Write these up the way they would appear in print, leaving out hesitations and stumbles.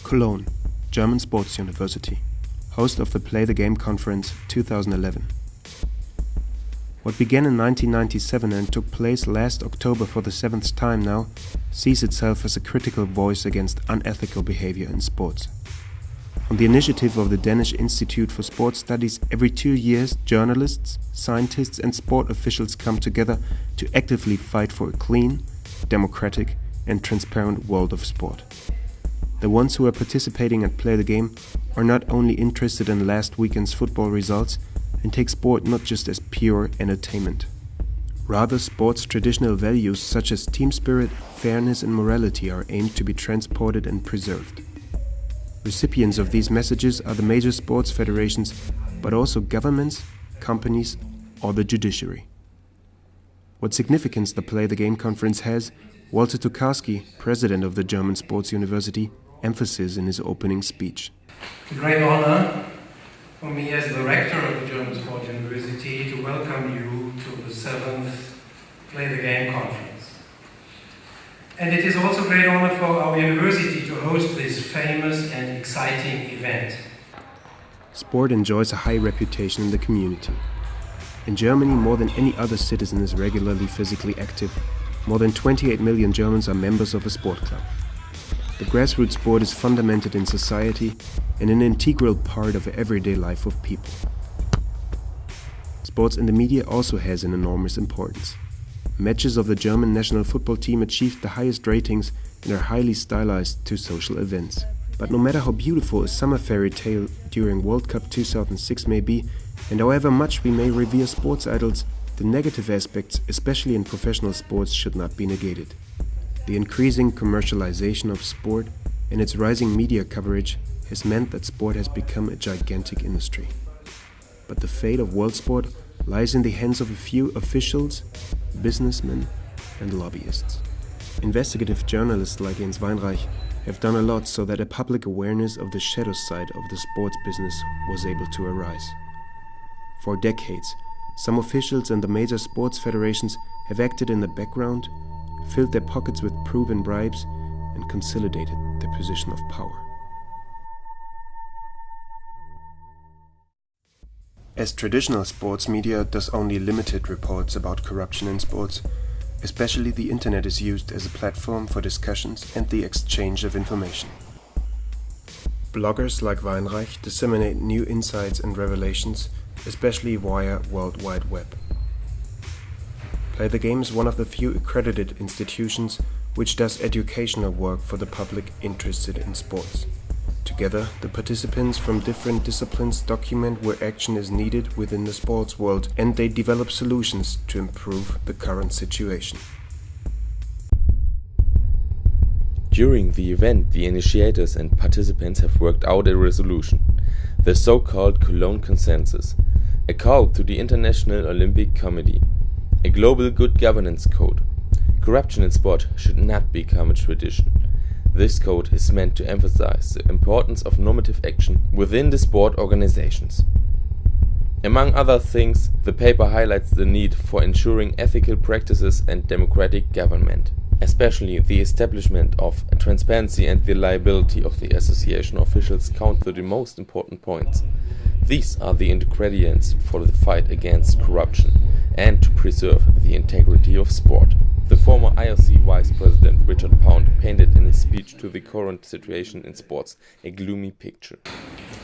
Cologne, German Sports University, host of the Play the Game Conference 2011. What began in 1997 and took place last October for the 7th time now, sees itself as a critical voice against unethical behavior in sports. On the initiative of the Danish Institute for Sports Studies, every 2 years journalists, scientists and sport officials come together to actively fight for a clean, democratic and transparent world of sport. The ones who are participating at Play the Game are not only interested in last weekend's football results and take sport not just as pure entertainment. Rather, sports' traditional values such as team spirit, fairness and morality are aimed to be transported and preserved. Recipients of these messages are the major sports federations, but also governments, companies or the judiciary. What significance the Play the Game conference has, Walter Tokarski, president of the German Sports University, emphasizes in his opening speech. It's a great honor for me as the rector of the German Sports University to welcome you to the 7th Play the Game conference. And it is also a great honor for our university to host this famous and exciting event. Sport enjoys a high reputation in the community. In Germany, more than any other citizen is regularly physically active. More than 28 million Germans are members of a sport club. The grassroots sport is fundamented in society and an integral part of the everyday life of people. Sports in the media also has an enormous importance. Matches of the German national football team achieved the highest ratings and are highly stylized to social events. But no matter how beautiful a summer fairy tale during World Cup 2006 may be, and however much we may revere sports idols, the negative aspects, especially in professional sports, should not be negated. The increasing commercialization of sport and its rising media coverage has meant that sport has become a gigantic industry. But the fate of world sport lies in the hands of a few officials, businessmen and lobbyists. Investigative journalists like Jens Weinreich have done a lot so that a public awareness of the shadow side of the sports business was able to arise. For decades, some officials and the major sports federations have acted in the background, filled their pockets with proven bribes and consolidated their position of power. As traditional sports media does only limited reports about corruption in sports, especially the internet is used as a platform for discussions and the exchange of information. Bloggers like Weinreich disseminate new insights and revelations, especially via World Wide Web. Play the Game is one of the few accredited institutions which does educational work for the public interested in sports. Together, the participants from different disciplines document where action is needed within the sports world, and they develop solutions to improve the current situation. During the event, the initiators and participants have worked out a resolution, the so-called Cologne Consensus, a call to the International Olympic Committee, a global good governance code. Corruption in sport should not become a tradition. This code is meant to emphasize the importance of normative action within the sport organizations. Among other things, the paper highlights the need for ensuring ethical practices and democratic government, especially the establishment of transparency and the liability of the association officials count to the most important points. These are the ingredients for the fight against corruption and to preserve the integrity of sport. The former IOC Vice President Richard Pound painted in his speech to the current situation in sports a gloomy picture.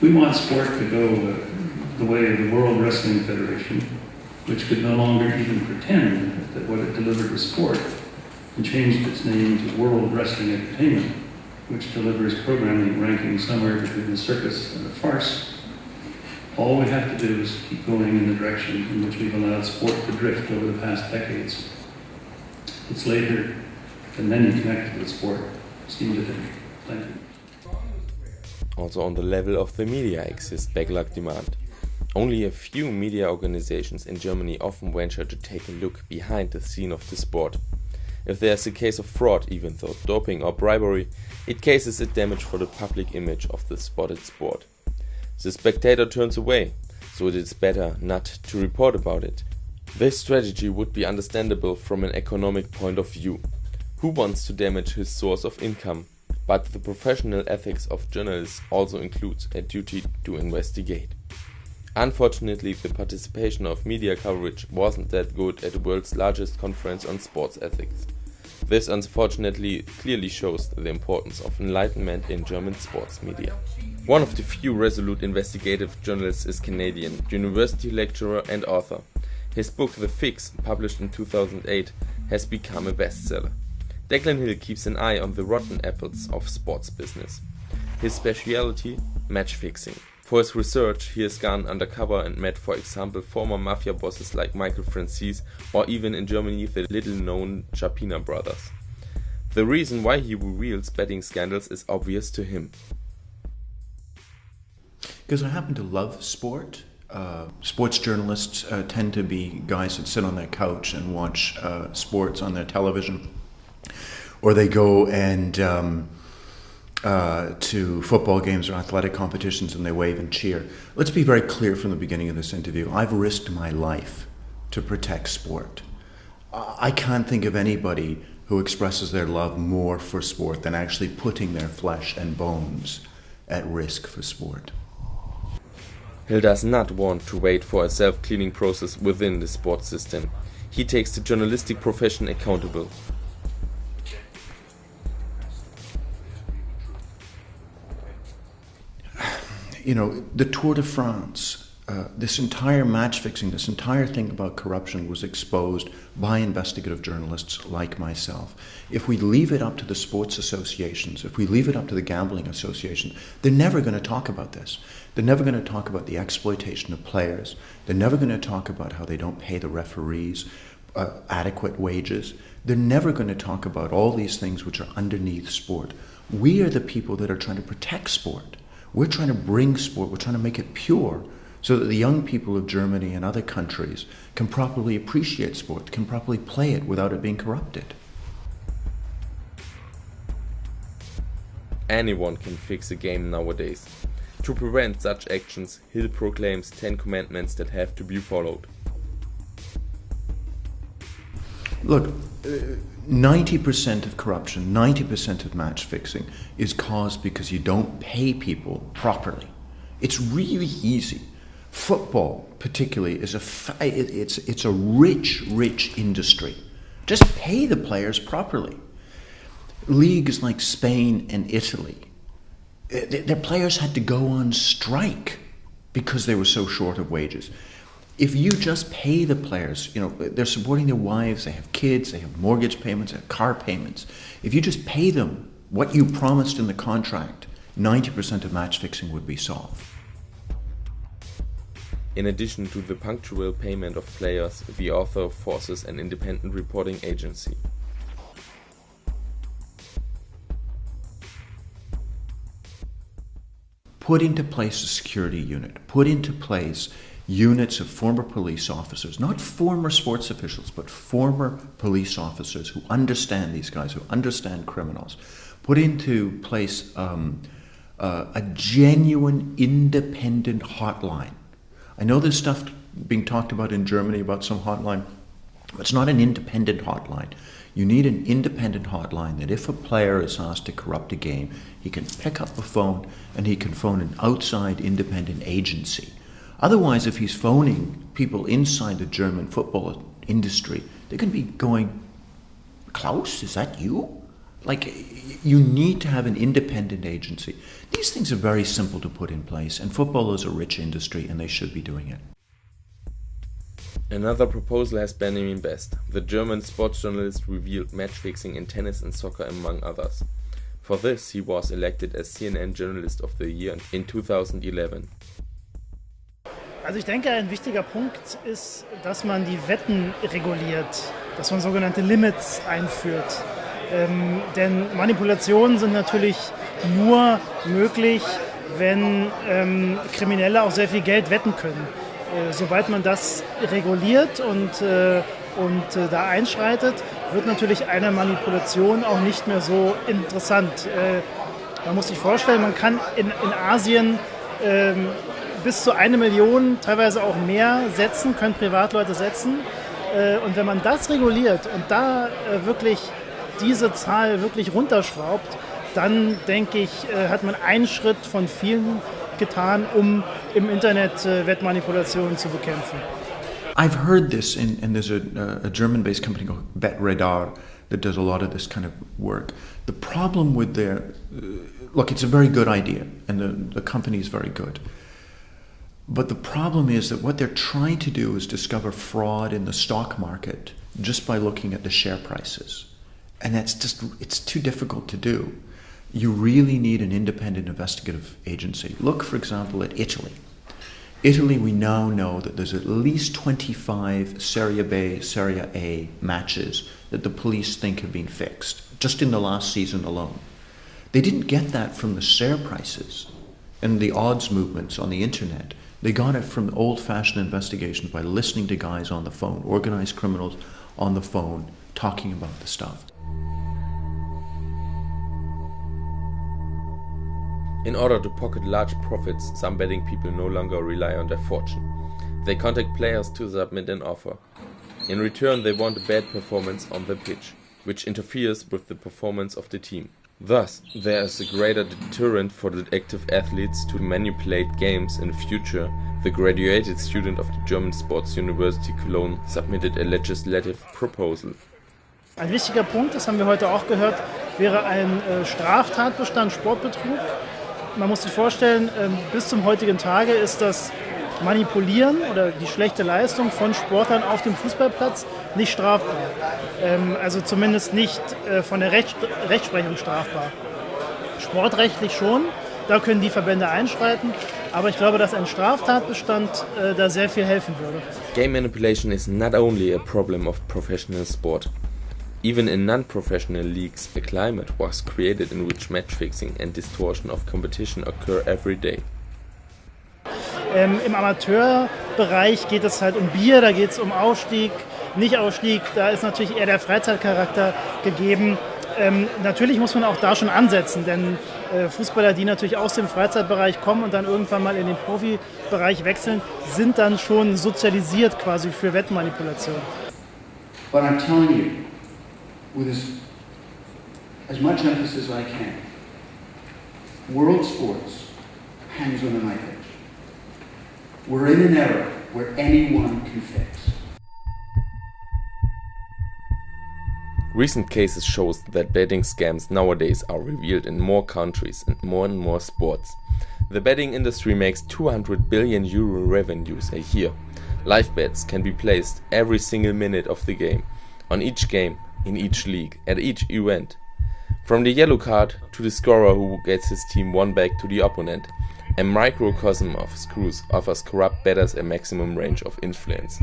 We want sport to go the way of the World Wrestling Federation, which could no longer even pretend that what it delivered was sport, and changed its name to World Wrestling Entertainment, which delivers programming ranking somewhere between the circus and the farce. All we have to do is keep going in the direction in which we've allowed sport to drift over the past decades. It's later than many connected with sport seem to think. Thank you. Also on the level of the media exists backlog demand. Only a few media organizations in Germany often venture to take a look behind the scene of the sport. If there's a case of fraud, even though doping or bribery, it causes a damage for the public image of the spotted sport. The spectator turns away, so it is better not to report about it. This strategy would be understandable from an economic point of view. Who wants to damage his source of income? But the professional ethics of journalists also includes a duty to investigate. Unfortunately, the participation of media coverage wasn't that good at the world's largest conference on sports ethics. This unfortunately clearly shows the importance of enlightenment in German sports media. One of the few resolute investigative journalists is Canadian, university lecturer and author. His book The Fix, published in 2008, has become a bestseller. Declan Hill keeps an eye on the rotten apples of sports business. His specialty, match fixing. For his research, he has gone undercover and met, for example, former mafia bosses like Michael Francis or even in Germany the little-known Chapina brothers. The reason why he reveals betting scandals is obvious to him. Because I happen to love sport. Sports journalists tend to be guys that sit on their couch and watch sports on their television. Or they go and to football games or athletic competitions and they wave and cheer. Let's be very clear from the beginning of this interview. I've risked my life to protect sport. I can't think of anybody who expresses their love more for sport than actually putting their flesh and bones at risk for sport. Hill does not want to wait for a self-cleaning process within the sports system. He takes the journalistic profession accountable. You know, the Tour de France, this entire match fixing, this entire thing about corruption was exposed by investigative journalists like myself. If we leave it up to the sports associations, if we leave it up to the gambling associations, they're never going to talk about this. They're never going to talk about the exploitation of players. They're never going to talk about how they don't pay the referees adequate wages. They're never going to talk about all these things which are underneath sport. We are the people that are trying to protect sport. We're trying to bring sport, we're trying to make it pure so that the young people of Germany and other countries can properly appreciate sport, can properly play it without it being corrupted. Anyone can fix a game nowadays. To prevent such actions, Hill proclaims 10 commandments that have to be followed. Look, 90% of corruption, 90% of match fixing is caused because you don't pay people properly. It's really easy. Football, particularly, is it's a rich industry. Just pay the players properly. Leagues like Spain and Italy, their players had to go on strike because they were so short of wages. If you just pay the players, you know, they're supporting their wives, they have kids, they have mortgage payments, they have car payments. If you just pay them what you promised in the contract, 90% of match fixing would be solved. In addition to the punctual payment of players, the author forces an independent reporting agency. Put into place a security unit, put into place units of former police officers, not former sports officials, but former police officers who understand these guys, who understand criminals. Put into place a genuine independent hotline. I know there's stuff being talked about in Germany about some hotline, but it's not an independent hotline. You need an independent hotline that if a player is asked to corrupt a game, he can pick up the phone and he can phone an outside independent agency. Otherwise, if he's phoning people inside the German football industry, they're going to be going, Klaus, is that you? Like, you need to have an independent agency. These things are very simple to put in place, and football is a rich industry, and they should be doing it. Another proposal has Benjamin Best. The German sports journalist revealed match fixing in tennis and soccer, among others. For this, he was elected as CNN Journalist of the Year in 2011. Also ich denke, ein wichtiger Punkt ist, dass man die Wetten reguliert, dass man sogenannte Limits einführt. Denn Manipulationen sind natürlich nur möglich, wenn Kriminelle auch sehr viel Geld wetten können. Sobald man das reguliert und da einschreitet, wird natürlich eine Manipulation auch nicht mehr so interessant. Man muss sich vorstellen, man kann in Asien bis zu 1 Million, teilweise auch mehr setzen, können Privatleute setzen. Und wenn man das reguliert und da wirklich diese Zahl wirklich runterschraubt, dann denke ich, hat man einen Schritt von vielen getan, um im Internet Wettmanipulationen zu bekämpfen. I've heard this, and there's a German-based company called Wettradar that does a lot of this kind of work. The problem with their, look, it's a very good idea, and the company is very good. But the problem is that what they're trying to do is discover fraud in the stock market just by looking at the share prices. And it's too difficult to do. You really need an independent investigative agency. Look, for example, at Italy. Italy, we now know that there's at least 25 Serie B, Serie A matches that the police think have been fixed, just in the last season alone. They didn't get that from the share prices and the odds movements on the internet. They got it from old-fashioned investigations by listening to guys on the phone, organized criminals on the phone, talking about the stuff. In order to pocket large profits, some betting people no longer rely on their fortune. They contact players to submit an offer. In return, they want a bad performance on the pitch, which interferes with the performance of the team. Thus, there is a greater deterrent for the active athletes to manipulate games in the future. The graduated student of the German Sports University Cologne submitted a legislative proposal. Ein wichtiger Punkt, das haben wir heute auch gehört, wäre ein Straftatbestand Sportbetrug. Man muss sich vorstellen, bis zum heutigen Tage ist das Manipulieren oder die schlechte Leistung von Sportlern auf dem Fußballplatz nicht strafbar. Also zumindest nicht von der Rechtsprechung strafbar. Sportrechtlich schon, da können die Verbände einschreiten, aber ich glaube, dass ein Straftatbestand da sehr viel helfen würde. Game manipulation is not only a problem of professional sport. Even in non-professional leagues, a climate was created in which match-fixing and distortion of competition occur every day. Im Amateurbereich geht es halt um Bier, da geht es um Aufstieg, Nicht-Aufstieg, da ist natürlich eher der Freizeitcharakter gegeben. Natürlich muss man auch da schon ansetzen, denn Fußballer, die natürlich aus dem Freizeitbereich kommen und dann irgendwann mal in den Profibereich wechseln, sind dann schon sozialisiert quasi für Wettmanipulation. But I'm telling you, with as much emphasis as I can, world sports hangs on a knife edge. We're in an era where anyone can fix. Recent cases shows that betting scams nowadays are revealed in more countries and more sports. The betting industry makes 200 billion euro revenues a year. Live bets can be placed every single minute of the game, on each game, in each league, at each event. From the yellow card to the scorer who gets his team won back to the opponent, a microcosm of screws offers corrupt bettors a maximum range of influence.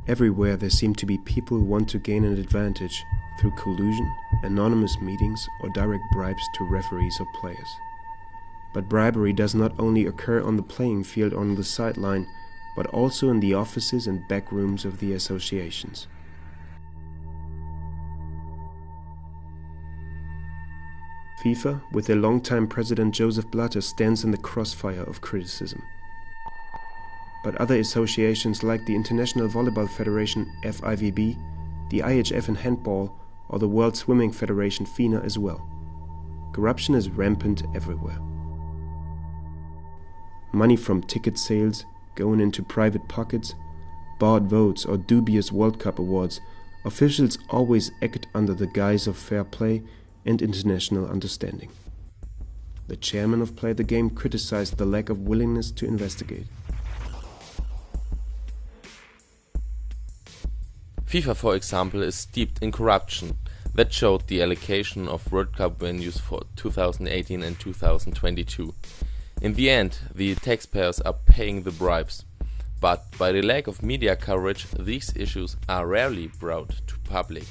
Everywhere there seem to be people who want to gain an advantage through collusion, anonymous meetings, or direct bribes to referees or players. But bribery does not only occur on the playing field or on the sideline, but also in the offices and back rooms of the associations. FIFA, with their longtime president Joseph Blatter, stands in the crossfire of criticism. But other associations like the International Volleyball Federation FIVB, the IHF in handball, or the World Swimming Federation FINA as well. Corruption is rampant everywhere. Money from ticket sales going into private pockets, bought votes or dubious World Cup awards, officials always act under the guise of fair play and international understanding. The chairman of Play the Game criticized the lack of willingness to investigate. FIFA, for example, is steeped in corruption. That showed the allocation of World Cup venues for 2018 and 2022. In the end, the taxpayers are paying the bribes. But by the lack of media coverage, these issues are rarely brought to public.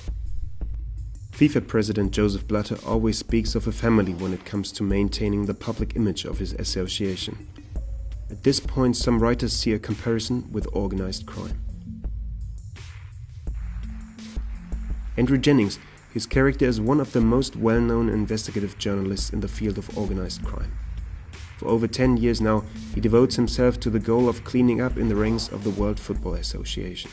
FIFA President Joseph Blatter always speaks of a family when it comes to maintaining the public image of his association. At this point, some writers see a comparison with organized crime. Andrew Jennings, his character is one of the most well-known investigative journalists in the field of organized crime. For over 10 years now, he devotes himself to the goal of cleaning up in the ranks of the World Football Association.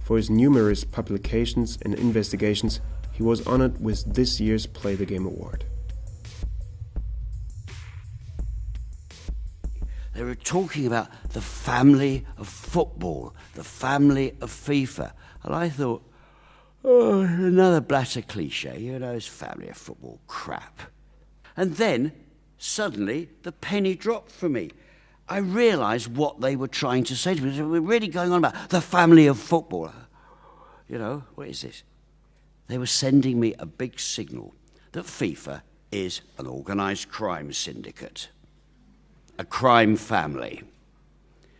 For his numerous publications and investigations, he was honored with this year's Play the Game award. They were talking about the family of football, the family of FIFA. And I thought, oh, another Blatter cliche, you know, it's family of football crap. And then, suddenly, the penny dropped for me. I realised what they were trying to say to me. We're really going on about the family of football. You know, what is this? They were sending me a big signal that FIFA is an organised crime syndicate. A crime family.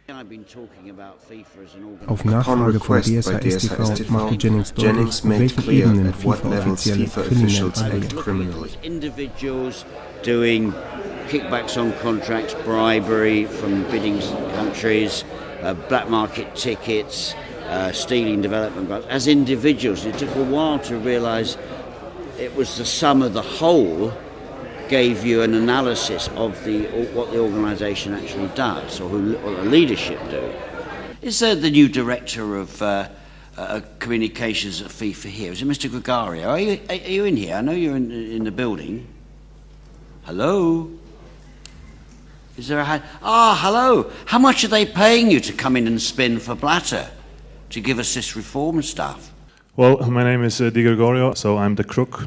I've been talking about FIFA as an Auf Nachfrage von DSHS-TV machte Jennings deutlich, auf welchen Ebenen FIFA-Offizielle kriminell agieren. Individuals doing kickbacks on contracts, bribery from bidding countries, black market tickets, stealing development grants. As individuals, it took a while to realise it was the sum of the whole gave you an analysis of what the organisation actually does, or what the leadership do. Is there the new director of communications at FIFA here? Is it Mr. Gregario? Are you in here? I know you're in the building. Hello? Is there a hand? Ah, hello. How much are they paying you to come in and spin for Blatter, to give us this reform stuff? Well, my name is Di Gregorio, so I'm the crook.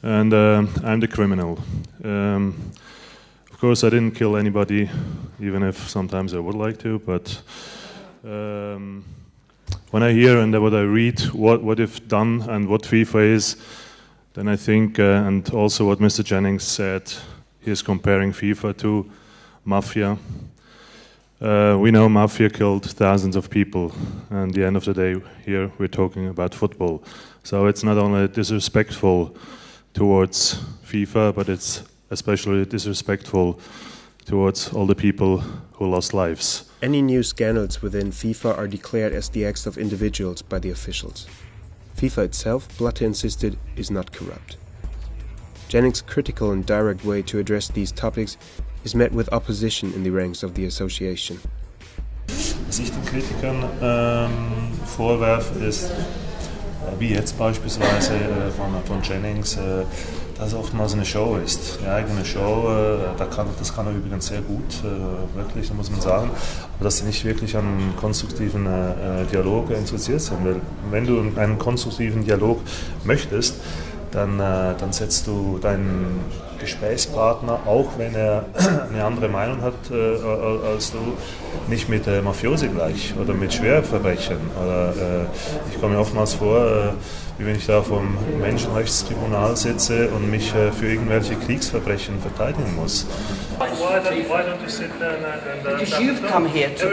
And I'm the criminal. Of course, I didn't kill anybody, even if sometimes I would like to. But when I hear and what I read, what you've done and what FIFA is, then I think, and also what Mr. Jennings said, he is comparing FIFA to mafia. We know mafia killed thousands of people, and at the end of the day, here we're talking about football. So it's not only disrespectful towards FIFA, but it's especially disrespectful towards all the people who lost lives. Any new scandals within FIFA are declared as the acts of individuals by the officials. FIFA itself, Blatter insisted, is not corrupt. Jennings' critical and direct way to address these topics is met with opposition in the ranks of the association. Was ich den Kritikern vorwerfe, ist, wie jetzt beispielsweise von Jennings, dass es oftmals eine Show ist, eine eigene Show. Das kann er übrigens sehr gut, wirklich, da muss man sagen, aber dass sie nicht wirklich an konstruktiven Dialog interessiert sind. Weil wenn du einen konstruktiven Dialog möchtest, dann setzt du deinen Gesprächspartner, auch wenn er eine andere Meinung hat als du, nicht mit Mafiosi gleich oder mit Schwerverbrechern. Oder, ich komme mir oftmals vor, wie wenn ich da vom Menschenrechtstribunal sitze und mich für irgendwelche Kriegsverbrechen verteidigen muss. Why don't you sit there and Because you've come here to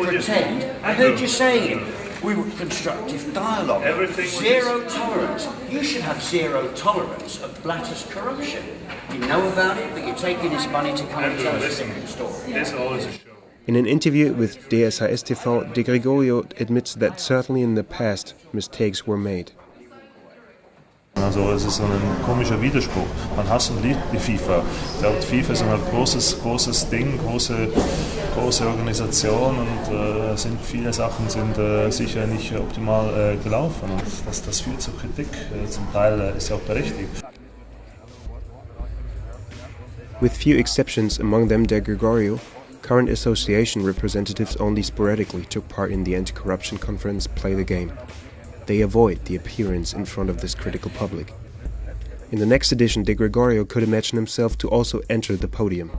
pretend. I heard you saying it. We were constructive dialogue. Zero tolerance. You should have zero tolerance of Blatter's corruption. You know about it, but you're taking his money to come and tell us a different story. It's always a show. In an interview with DSHS-TV, Di Gregorio admits that certainly in the past mistakes were made. Also es ist so ein komischer Widerspruch. Man hasst und liebt die FIFA. Ich glaube, die FIFA ist ein großes Ding, große Organisation und viele Sachen sind sicher nicht optimal gelaufen. Und das führt zur Kritik. Zum Teil ist ja auch berechtigt. With few exceptions, among them Di Gregorio, current association representatives only sporadically took part in the anti-corruption conference Play the Game. They avoid the appearance in front of this critical public. In the next edition, Di Gregorio could imagine himself to also enter the podium.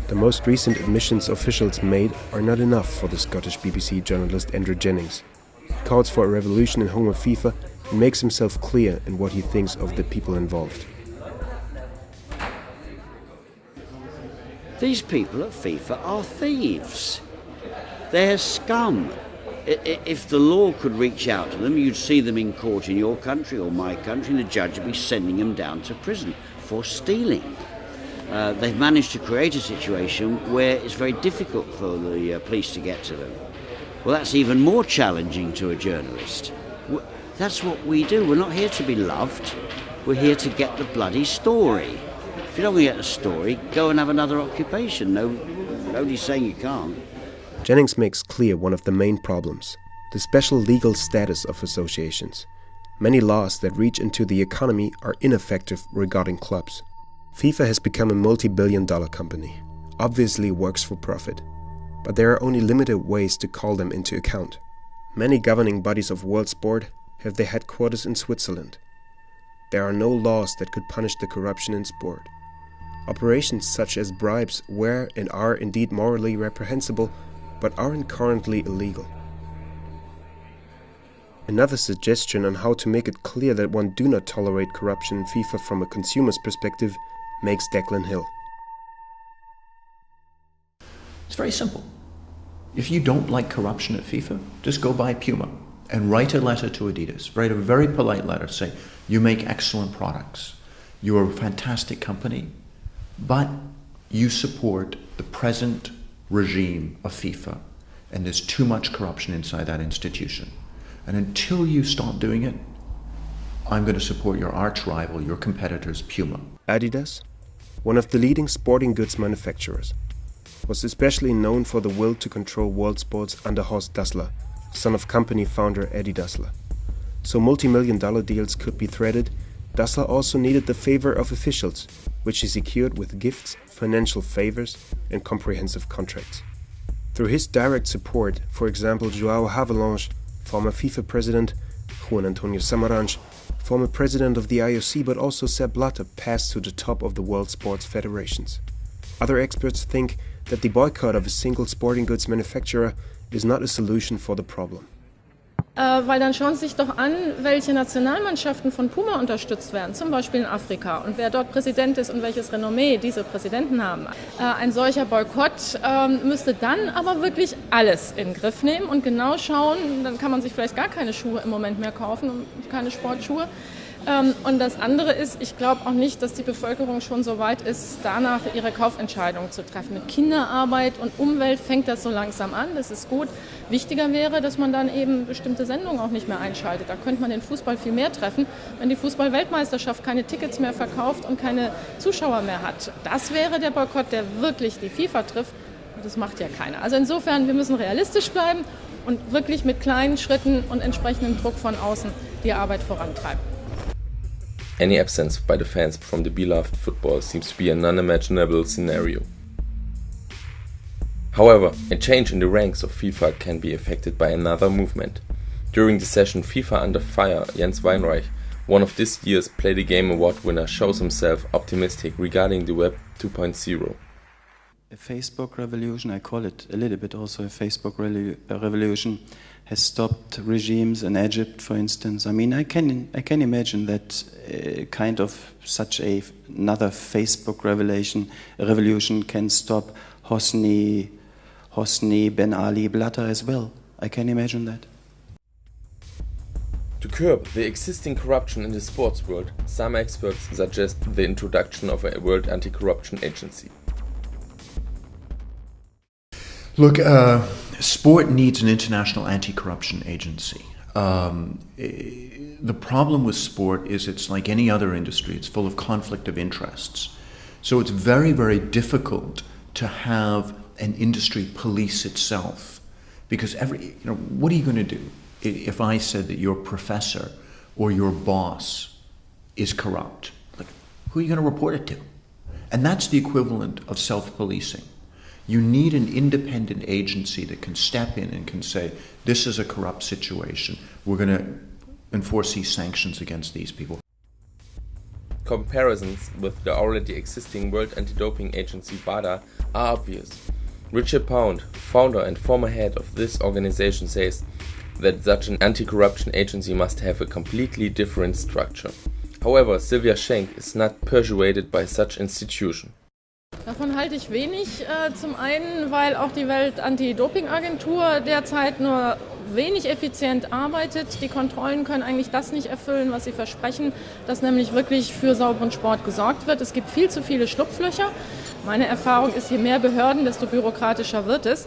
The most recent admissions officials made are not enough for the Scottish BBC journalist Andrew Jennings. He calls for a revolution in home of FIFA and makes himself clear in what he thinks of the people involved. These people at FIFA are thieves. They're scum. If the law could reach out to them, you'd see them in court in your country or my country, and the judge would be sending them down to prison for stealing. They've managed to create a situation where it's very difficult for the police to get to them. Well, that's even more challenging to a journalist. That's what we do. We're not here to be loved. We're here to get the bloody story. If you don't want to get the story, go and have another occupation. Nobody's saying you can't. Jennings makes clear one of the main problems: the special legal status of associations. Many laws that reach into the economy are ineffective regarding clubs. FIFA has become a multi-billion-dollar company. Obviously works for profit. But there are only limited ways to call them into account. Many governing bodies of world sport have their headquarters in Switzerland. There are no laws that could punish the corruption in sport. Operations such as bribes were and are indeed morally reprehensible, but aren't currently illegal. Another suggestion on how to make it clear that one do not tolerate corruption in FIFA from a consumer's perspective makes Declan Hill. It's very simple. If you don't like corruption at FIFA, just go buy Puma and write a letter to Adidas. Write a very polite letter. Say, you make excellent products. You're a fantastic company, but you support the present regime of FIFA, and there's too much corruption inside that institution. And until you stop doing it, I'm going to support your arch rival, your competitor's Puma. Adidas, one of the leading sporting goods manufacturers, was especially known for the will to control world sports under Horst Dassler, son of company founder Eddie Dassler. So multi-million-dollar deals could be threaded. Dassler also needed the favor of officials, which he secured with gifts, financial favors, and comprehensive contracts. Through his direct support, for example, João Havelange, former FIFA president, Juan Antonio Samaranch, former president of the IOC, but also Sepp Blatter, passed to the top of the world sports federations. Other experts think that the boycott of a single sporting goods manufacturer is not a solution for the problem. Weil dann schauen Sie sich doch an, welche Nationalmannschaften von Puma unterstützt werden, zum Beispiel in Afrika, und wer dort Präsident ist und welches Renommee diese Präsidenten haben. Ein solcher Boykott müsste dann aber wirklich alles in den Griff nehmen und genau schauen, dann kann man sich vielleicht gar keine Schuhe im Moment mehr kaufen, keine Sportschuhe. Und das andere ist, ich glaube auch nicht, dass die Bevölkerung schon so weit ist, danach ihre Kaufentscheidungen zu treffen. Mit Kinderarbeit und Umwelt fängt das so langsam an, das ist gut. Wichtiger wäre, dass man dann eben bestimmte Sendungen auch nicht mehr einschaltet. Da könnte man den Fußball viel mehr treffen, wenn die Fußball-Weltmeisterschaft keine Tickets mehr verkauft und keine Zuschauer mehr hat. Das wäre der Boykott, der wirklich die FIFA trifft. Und das macht ja keiner. Also insofern, wir müssen realistisch bleiben und wirklich mit kleinen Schritten und entsprechendem Druck von außen die Arbeit vorantreiben. Any absence by the fans from the beloved football seems to be an unimaginable scenario. However, a change in the ranks of FIFA can be affected by another movement. During the session FIFA Under Fire, Jens Weinreich, one of this year's Play the Game award winner, shows himself optimistic regarding the Web 2.0. A Facebook revolution, I call it a little bit also a Facebook revolution, has stopped regimes in Egypt, for instance. I mean, I can imagine that kind of such another Facebook revolution can stop Hosni Ben Ali Blatter as well. I can imagine that. To curb the existing corruption in the sports world, some experts suggest the introduction of a World Anti-Corruption Agency. Look, sport needs an international anti-corruption agency. The problem with sport is it's like any other industry. It's full of conflict of interests. So it's very, very difficult to have an industry police itself. Because what are you going to do if I said that your professor or your boss is corrupt? Like, who are you going to report it to? And that's the equivalent of self-policing. You need an independent agency that can step in and can say, this is a corrupt situation. We're going to enforce these sanctions against these people. Comparisons with the already existing World Anti-Doping Agency WADA are obvious. Richard Pound, founder and former head of this organization, says that such an anti-corruption agency must have a completely different structure. However, Sylvia Schenk is not persuaded by such institution. Davon halte ich wenig. Zum einen, weil auch die Welt-Anti-Doping-Agentur derzeit nur wenig effizient arbeitet. Die Kontrollen können eigentlich das nicht erfüllen, was sie versprechen, dass nämlich wirklich für sauberen Sport gesorgt wird. Es gibt viel zu viele Schlupflöcher. Meine Erfahrung ist, je mehr Behörden, desto bürokratischer wird es.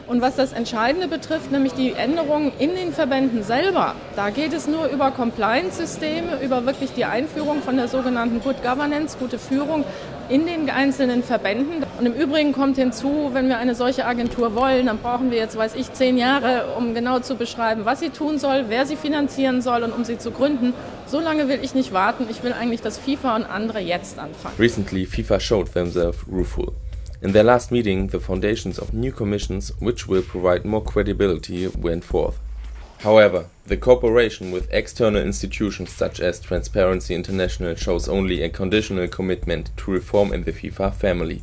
Und was das Entscheidende betrifft, nämlich die Änderungen in den Verbänden selber, da geht es nur über Compliance-Systeme, über wirklich die Einführung von der sogenannten Good Governance, gute Führung, in den einzelnen Verbänden. Und im Übrigen kommt hinzu, wenn wir eine solche Agentur wollen, dann brauchen wir jetzt, 10 Jahre, um genau zu beschreiben, was sie tun soll, wer sie finanzieren soll und um sie zu gründen. So lange will ich nicht warten. Ich will eigentlich, dass FIFA und andere jetzt anfangen. Recently, FIFA showed themselves rueful. In their last meeting, the foundations of new commissions, which will provide more credibility, went forth. However, the cooperation with external institutions such as Transparency International shows only a conditional commitment to reform in the FIFA family.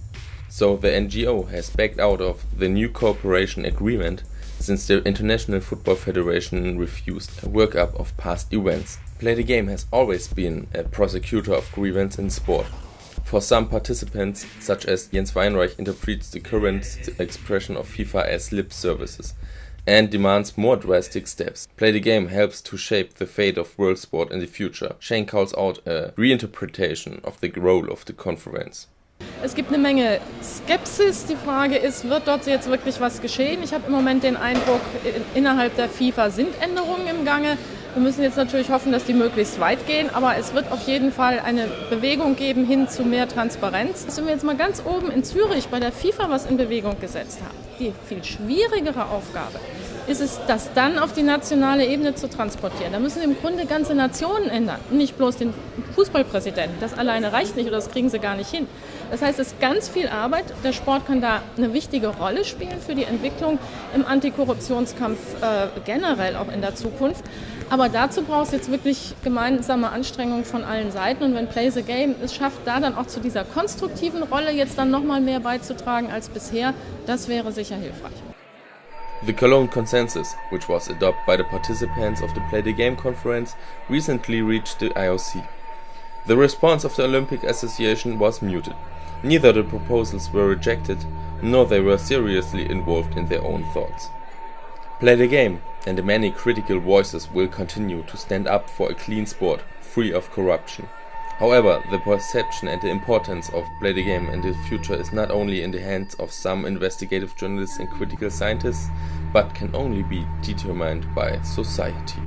So the NGO has backed out of the new cooperation agreement since the International Football Federation refused a workup of past events. Play the Game has always been a prosecutor of grievance in sport. For some participants, such as Jens Weinreich, interprets the current expression of FIFA as lip services and demands more drastic steps. Play the Game helps to shape the fate of world sport in the future. Shane calls out a reinterpretation of the role of the conference. Es gibt eine Menge Skepsis. Die Frage ist, wird dort jetzt wirklich was geschehen? Ich habe im Moment den Eindruck, innerhalb der FIFA sind Änderungen im Gange. Wir müssen jetzt natürlich hoffen, dass die möglichst weit gehen, aber es wird auf jeden Fall eine Bewegung geben hin zu mehr Transparenz. Wenn wir jetzt mal ganz oben in Zürich bei der FIFA was in Bewegung gesetzt haben, die viel schwierigere Aufgabe ist es, das dann auf die nationale Ebene zu transportieren. Da müssen Sie im Grunde ganze Nationen ändern, nicht bloß den Fußballpräsidenten. Das alleine reicht nicht oder das kriegen Sie gar nicht hin. Das heißt, es ist ganz viel Arbeit. Der Sport kann da eine wichtige Rolle spielen für die Entwicklung im Antikorruptionskampf generell auch in der Zukunft. Aber dazu braucht es jetzt wirklich gemeinsame Anstrengungen von allen Seiten. Und wenn Play the Game es schafft, da dann auch zu dieser konstruktiven Rolle jetzt dann nochmal mehr beizutragen als bisher, das wäre sicher hilfreich. The Cologne Consensus, which was adopted by the participants of the Play the Game conference, recently reached the IOC. The response of the Olympic Association was muted. Neither the proposals were rejected, nor they were seriously involved in their own thoughts. Play the Game and the many critical voices will continue to stand up for a clean sport, free of corruption. However, the perception and the importance of Play the Game in the future is not only in the hands of some investigative journalists and critical scientists, but can only be determined by society.